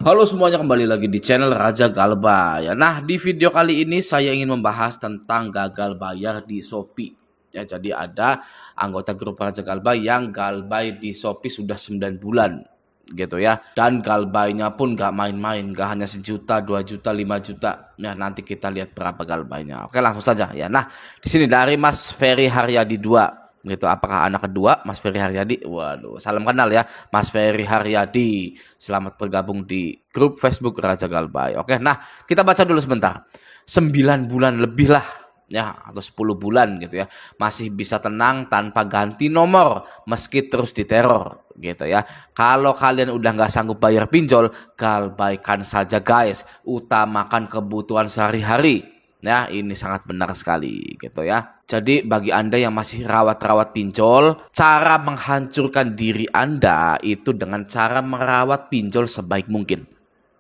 Halo semuanya, kembali lagi di channel Raja Galbay. Nah, di video kali ini saya ingin membahas tentang gagal bayar di Shopee. Ya, jadi ada anggota grup Raja Galbay yang galbay di Shopee sudah 9 bulan gitu ya. Dan galbaynya pun gak main-main, gak hanya 1 juta, 2 juta, 5 juta. Nah, nanti kita lihat berapa galbaynya. Oke, langsung saja ya. Nah, di sini dari Mas Ferry Haryadi 2 gitu. Apakah anak kedua Mas Ferry Haryadi? Waduh, salam kenal ya Mas Ferry Haryadi. Selamat bergabung di grup Facebook Raja Galbay. Oke, nah kita baca dulu sebentar. 9 bulan lebih lah ya, atau 10 bulan gitu ya. Masih bisa tenang tanpa ganti nomor meski terus diteror gitu ya. Kalau kalian udah nggak sanggup bayar pinjol, galbaikan saja guys. Utamakan kebutuhan sehari-hari. Ya, ini sangat benar sekali gitu ya. Jadi bagi Anda yang masih rawat-rawat pinjol, cara menghancurkan diri Anda itu dengan cara merawat pinjol sebaik mungkin.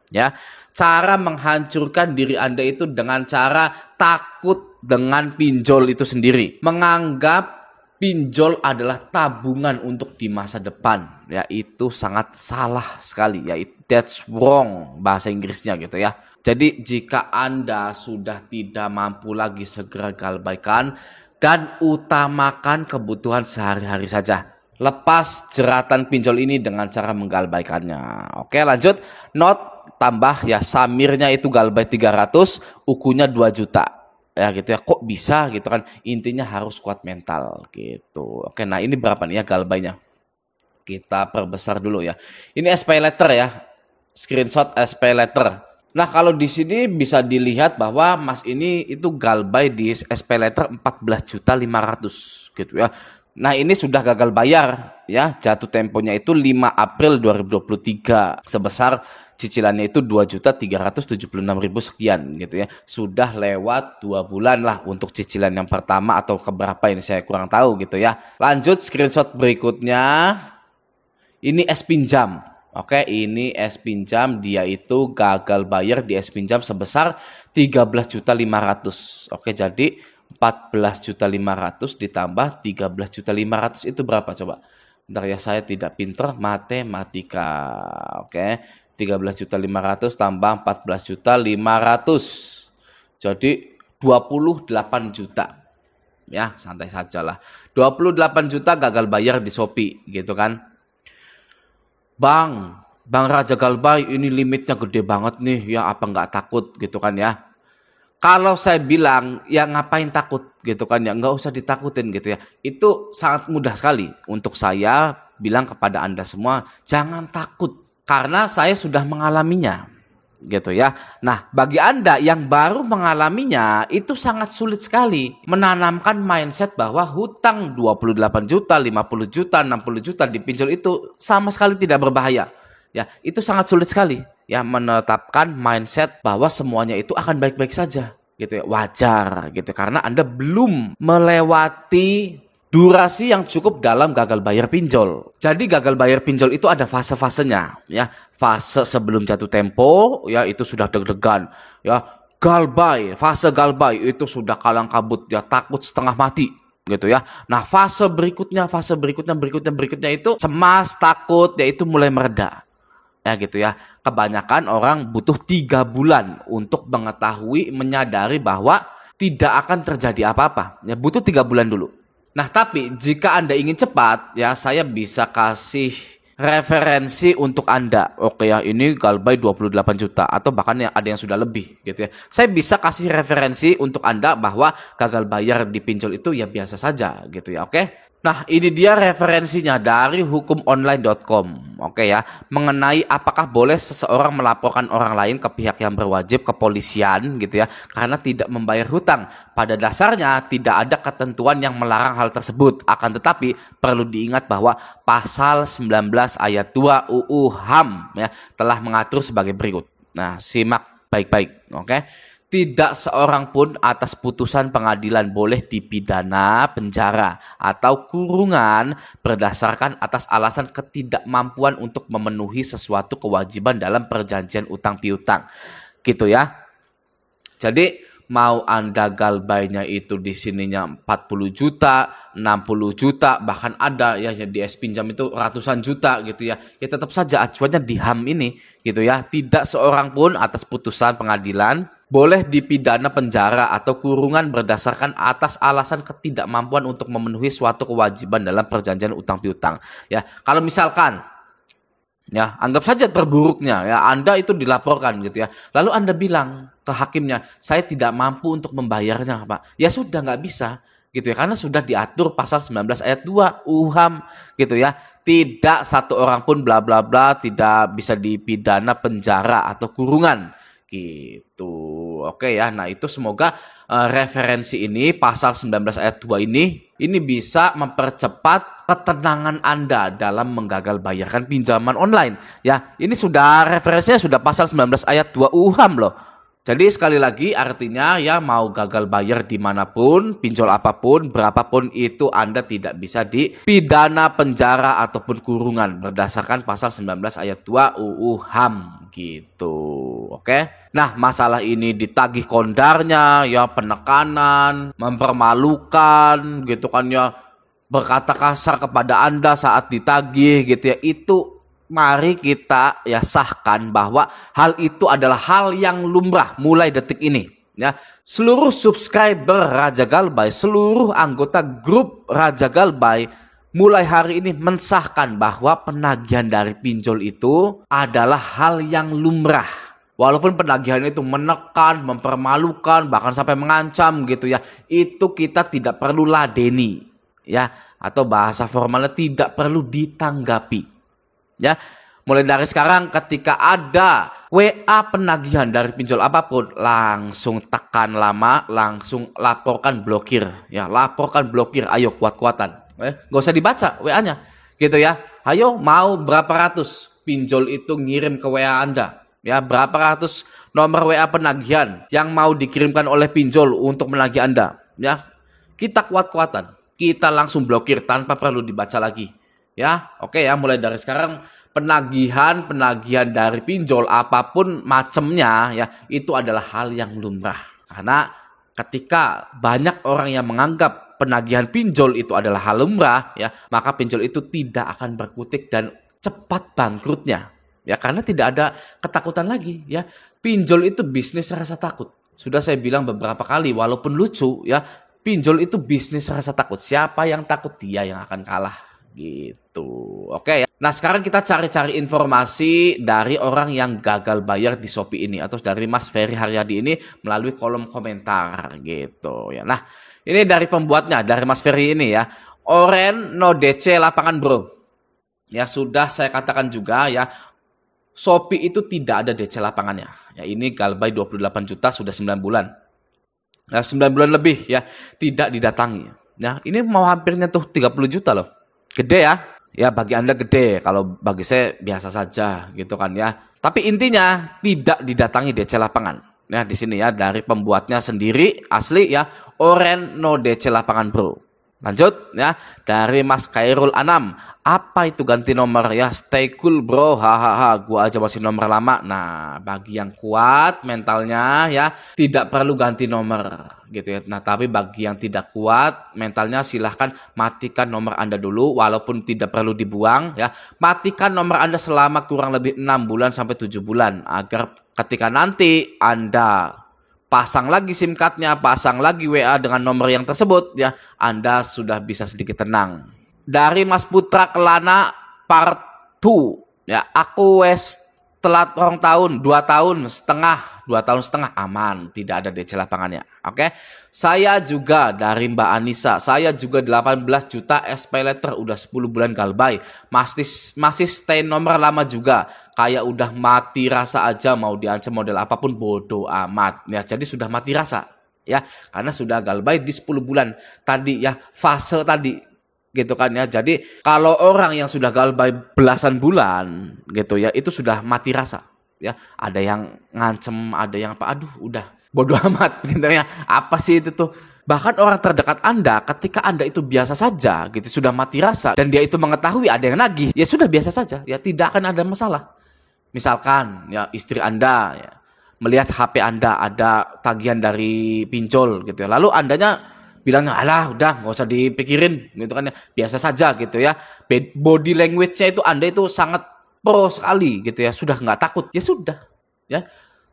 Ya, cara menghancurkan diri Anda itu dengan cara takut dengan pinjol itu sendiri. Menganggap pinjol adalah tabungan untuk di masa depan. Ya, itu sangat salah sekali. Ya, that's wrong bahasa Inggrisnya gitu ya. Jadi jika Anda sudah tidak mampu lagi, segera galbaikan dan utamakan kebutuhan sehari-hari saja. Lepas jeratan pinjol ini dengan cara menggalbaikannya. Oke, lanjut. Note tambah ya, Samirnya itu galbay 300, ukunya 2 juta. Ya gitu ya, kok bisa gitu kan. Intinya harus kuat mental gitu. Oke, nah ini berapa nih ya galbaynya? Kita perbesar dulu ya. Ini SP letter ya. Screenshot SP letter. Nah, kalau di sini bisa dilihat bahwa Mas ini itu galbay di SP letter 14.500.000 gitu ya. Nah, ini sudah gagal bayar ya. Jatuh temponya itu 5 April 2023 sebesar cicilannya itu 2.376.000 sekian gitu ya. Sudah lewat 2 bulan lah untuk cicilan yang pertama atau keberapa ini saya kurang tahu gitu ya. Lanjut screenshot berikutnya. Ini es pinjam. Oke, ini es pinjam, dia itu gagal bayar di es pinjam sebesar 13.500.000. Oke, jadi 14.500.000 ditambah 13.500.000 itu berapa coba? Bentar ya, saya tidak pinter matematika. Oke, 13.500.000 tambah 14.500.000. Jadi 28 juta. Ya, santai saja lah. 28 juta gagal bayar di Shopee gitu kan. Bang Raja Galbay, ini limitnya gede banget nih, ya apa nggak takut gitu kan ya. Kalau saya bilang, ya ngapain takut gitu kan ya, nggak usah ditakutin gitu ya. Itu sangat mudah sekali untuk saya bilang kepada Anda semua, jangan takut. Karena saya sudah mengalaminya gitu ya. Nah, bagi Anda yang baru mengalaminya, itu sangat sulit sekali menanamkan mindset bahwa hutang 28 juta, 50 juta, 60 juta dipinjol itu sama sekali tidak berbahaya. Ya, itu sangat sulit sekali ya menetapkan mindset bahwa semuanya itu akan baik-baik saja gitu ya. Wajar gitu karena Anda belum melewati durasi yang cukup dalam gagal bayar pinjol. Jadi gagal bayar pinjol itu ada fase-fasenya ya. Fase sebelum jatuh tempo ya itu sudah deg-degan ya. Galbay, fase galbay itu sudah kalang kabut ya, takut setengah mati gitu ya. Nah, fase berikutnya itu cemas, takut ya, itu mulai mereda. Ya gitu ya. Kebanyakan orang butuh 3 bulan untuk mengetahui, menyadari bahwa tidak akan terjadi apa-apa. Ya butuh 3 bulan dulu. Nah, tapi jika Anda ingin cepat, ya saya bisa kasih referensi untuk Anda. Oke ya, ini galbay 28 juta atau bahkan ada yang sudah lebih gitu ya. Saya bisa kasih referensi untuk Anda bahwa gagal bayar di pinjol itu ya biasa saja gitu ya, oke? Nah, ini dia referensinya dari hukumonline.com. Oke ya, mengenai apakah boleh seseorang melaporkan orang lain ke pihak yang berwajib, kepolisian gitu ya, karena tidak membayar hutang. Pada dasarnya tidak ada ketentuan yang melarang hal tersebut. Akan tetapi perlu diingat bahwa pasal 19 ayat 2 UU HAM ya telah mengatur sebagai berikut. Nah, simak baik-baik, oke? Tidak seorang pun atas putusan pengadilan boleh dipidana penjara atau kurungan berdasarkan atas alasan ketidakmampuan untuk memenuhi sesuatu kewajiban dalam perjanjian utang piutang. Gitu ya. Jadi mau Anda galbainya itu di sininya 40 juta, 60 juta, bahkan ada ya yang di pinjam itu ratusan juta gitu ya. Ya tetap saja acuannya di HAM ini gitu ya. Tidak seorang pun atas putusan pengadilan boleh dipidana penjara atau kurungan berdasarkan atas alasan ketidakmampuan untuk memenuhi suatu kewajiban dalam perjanjian utang piutang. Ya, kalau misalkan ya, anggap saja terburuknya ya Anda itu dilaporkan gitu ya. Lalu Anda bilang ke hakimnya, saya tidak mampu untuk membayarnya, Pak. Ya sudah nggak bisa gitu ya, karena sudah diatur pasal 19 ayat 2 UHAM gitu ya. Tidak satu orang pun bla bla bla tidak bisa dipidana penjara atau kurungan gitu. Oke ya. Nah, itu semoga referensi ini pasal 19 ayat 2 ini bisa mempercepat ketenangan Anda dalam menggagal bayarkan pinjaman online. Ya, ini sudah referensinya sudah pasal 19 ayat 2 UHAM loh. Jadi sekali lagi artinya ya mau gagal bayar dimanapun, pinjol apapun, berapapun itu Anda tidak bisa dipidana penjara ataupun kurungan berdasarkan pasal 19 ayat 2 UU HAM gitu. Oke. Nah, masalah ini ditagih kondarnya, ya penekanan, mempermalukan gitu kan ya, berkata kasar kepada Anda saat ditagih gitu ya, itu mari kita ya sahkan bahwa hal itu adalah hal yang lumrah mulai detik ini ya. Seluruh subscriber Raja Galbay, seluruh anggota grup Raja Galbay mulai hari ini mensahkan bahwa penagihan dari pinjol itu adalah hal yang lumrah. Walaupun penagihan itu menekan, mempermalukan, bahkan sampai mengancam gitu ya, itu kita tidak perlu ladeni ya, atau bahasa formalnya tidak perlu ditanggapi. Ya, mulai dari sekarang ketika ada WA penagihan dari pinjol apapun, langsung tekan lama, langsung laporkan blokir. Ya, laporkan blokir, ayo kuat-kuatan. Gak usah dibaca WA-nya. Gitu ya. Ayo mau berapa ratus pinjol itu ngirim ke WA Anda. Ya, berapa ratus nomor WA penagihan yang mau dikirimkan oleh pinjol untuk menagih Anda. Ya, kita kuat-kuatan. Kita langsung blokir tanpa perlu dibaca lagi. Ya, oke ya, mulai dari sekarang penagihan dari pinjol apapun macamnya ya, itu adalah hal yang lumrah. Karena ketika banyak orang yang menganggap penagihan pinjol itu adalah hal lumrah ya, maka pinjol itu tidak akan berkutik dan cepat bangkrutnya. Ya, karena tidak ada ketakutan lagi ya. Pinjol itu bisnis rasa takut. Sudah saya bilang beberapa kali, walaupun lucu ya, pinjol itu bisnis rasa takut. Siapa yang takut, dia yang akan kalah. Gitu. Oke ya. Nah, sekarang kita cari-cari informasi dari orang yang gagal bayar di Shopee ini, atau dari Mas Ferry Haryadi ini melalui kolom komentar gitu ya. Nah, ini dari pembuatnya, dari Mas Ferry ini ya. Oren no DC lapangan bro. Ya, sudah saya katakan juga ya, Shopee itu tidak ada DC lapangannya. Ya, ini Galbay 28 juta sudah 9 bulan. Nah, 9 bulan lebih ya tidak didatangi. Ya, ini mau hampir nyentuh 30 juta loh. Gede ya. Ya, bagi Anda gede, kalau bagi saya biasa saja gitu kan ya. Tapi intinya tidak didatangi DC lapangan. Ya, di sini ya dari pembuatnya sendiri asli ya, Oren no DC lapangan bro. Lanjut ya, dari Mas Khairul Anam. Apa itu ganti nomor ya? Stay cool bro, hahaha. Gua aja masih nomor lama. Nah, bagi yang kuat mentalnya ya, tidak perlu ganti nomor gitu ya. Nah, tapi bagi yang tidak kuat mentalnya, silahkan matikan nomor Anda dulu, walaupun tidak perlu dibuang ya. Matikan nomor Anda selama kurang lebih 6 bulan sampai 7 bulan agar ketika nanti Anda pasang lagi SIM cardnya, pasang lagi WA dengan nomor yang tersebut ya, Anda sudah bisa sedikit tenang. Dari Mas Putra Kelana part 2 ya, aku wes telat 2 tahun, 2 tahun setengah aman, tidak ada DC lapangannya. Oke. Saya juga dari Mbak Anissa, saya juga 18 juta SP letter, udah 10 bulan Galbay. Masih stay nomor lama juga. Kayak udah mati rasa aja, mau diancam model apapun bodoh amat. Ya, jadi sudah mati rasa. Ya, karena sudah Galbay di 10 bulan tadi ya, fase tadi gitu kan ya. Jadi kalau orang yang sudah Galbay belasan bulan gitu ya, itu sudah mati rasa. Ya, ada yang ngancem, ada yang apa, aduh udah bodoh amat gitu ya. Apa sih itu tuh? Bahkan orang terdekat Anda, ketika Anda itu biasa saja gitu, sudah mati rasa dan dia itu mengetahui ada yang nagih, ya sudah biasa saja, ya tidak akan ada masalah. Misalkan ya istri Anda ya melihat HP Anda ada tagihan dari pinjol gitu ya. Lalu Andanya bilangnya, alah udah nggak usah dipikirin gitu kan ya, biasa saja gitu ya. Body language-nya itu Anda itu sangat pro sekali gitu ya, sudah nggak takut, ya sudah ya.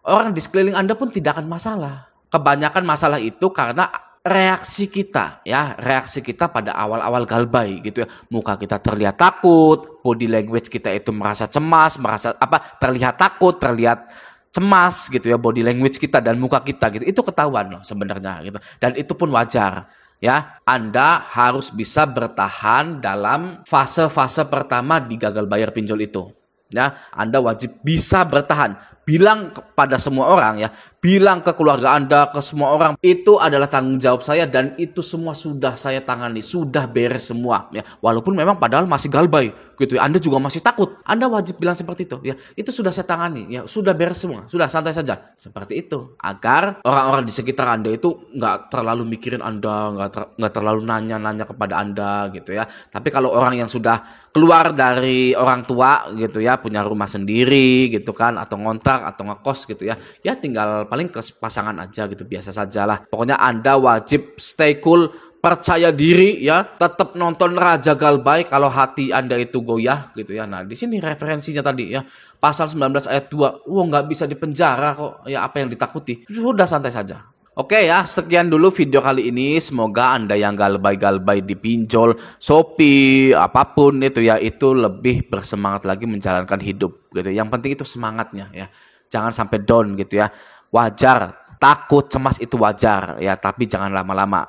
Orang di sekeliling Anda pun tidak akan masalah. Kebanyakan masalah itu karena reaksi kita ya, reaksi kita pada awal-awal galbay gitu ya. Muka kita terlihat takut, body language kita itu merasa cemas, merasa terlihat takut, terlihat cemas gitu ya, body language kita dan muka kita gitu. Itu ketahuan loh sebenarnya gitu. Dan itu pun wajar. Ya, Anda harus bisa bertahan dalam fase-fase pertama di gagal bayar pinjol itu. Ya, Anda wajib bisa bertahan. Bilang kepada semua orang ya, bilang ke keluarga Anda, ke semua orang, itu adalah tanggung jawab saya dan itu semua sudah saya tangani, sudah beres semua ya. Walaupun memang padahal masih galbay gitu ya, Anda juga masih takut. Anda wajib bilang seperti itu ya. Itu sudah saya tangani ya, sudah beres semua, sudah santai saja. Seperti itu. Agar orang-orang di sekitar Anda itu nggak terlalu mikirin Anda, nggak terlalu nanya-nanya kepada Anda gitu ya. Tapi kalau orang yang sudah keluar dari orang tua gitu ya, punya rumah sendiri gitu kan, atau ngontrak atau ngekos gitu ya, ya tinggal paling ke pasangan aja gitu, biasa sajalah. Pokoknya Anda wajib stay cool, percaya diri ya, tetap nonton Raja Galbay kalau hati Anda itu goyah gitu ya. Nah, di sini referensinya tadi ya, pasal 19 ayat 2. Nggak bisa dipenjara kok. Ya apa yang ditakuti? Sudah santai saja. Oke ya, sekian dulu video kali ini. Semoga Anda yang galbay-galbay di pinjol, Shopee, apapun itu ya, itu lebih bersemangat lagi menjalankan hidup gitu. Yang penting itu semangatnya ya. Jangan sampai down gitu ya. Wajar, takut, cemas itu wajar ya, tapi jangan lama-lama.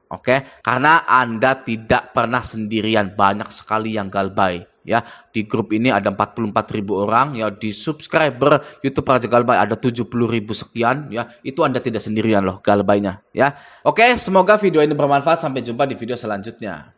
Oke? Karena Anda tidak pernah sendirian, banyak sekali yang galbay. Ya, di grup ini ada 44.000 orang ya, di subscriber YouTube Raja Galbay ada 70.000 sekian ya. Itu Anda tidak sendirian loh galbaynya ya. Oke, semoga video ini bermanfaat, sampai jumpa di video selanjutnya.